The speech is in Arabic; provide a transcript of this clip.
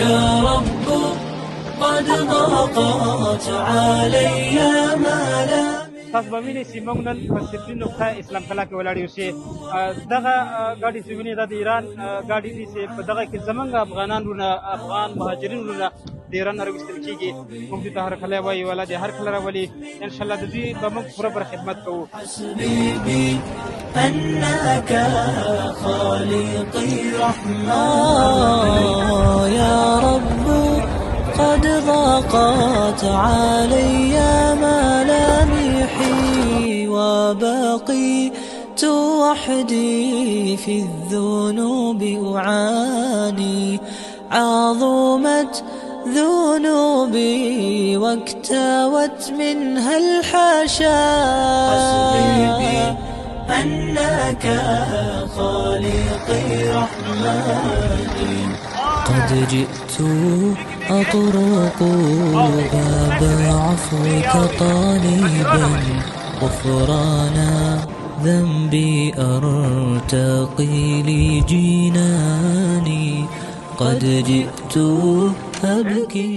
يا رب قد ضاقت علي ملامي. تاسو به وینئ چې موږ نن په سپین نقطه اسلام کلا کې ولاړ یو چې دغه ګاډي چې وینئ دا د ایران ګاډي دي چې په دغه کې زموږ افغانان وروڼه افغان مهاجرین وروڼه د ایران نه راویستل کېږي. موږ دوی ته هرکلی وایو، الله دې هرکله راولي. انشاءالله د دوی به موږ پوره پوره خدمت کوو. حسبي أنك خالقي رحمن. يا رب قد ضاقت علي ملامحي وبقيت وحدي في الذنوب أعاني. عظمت ذنوبي واكتوت منها الحشا. حسبي أنك خالقي رحمن. قد جئت أطرق باب عفوك طالبا غفران ذنبي أرتقي لجناني. قد جئت أبكي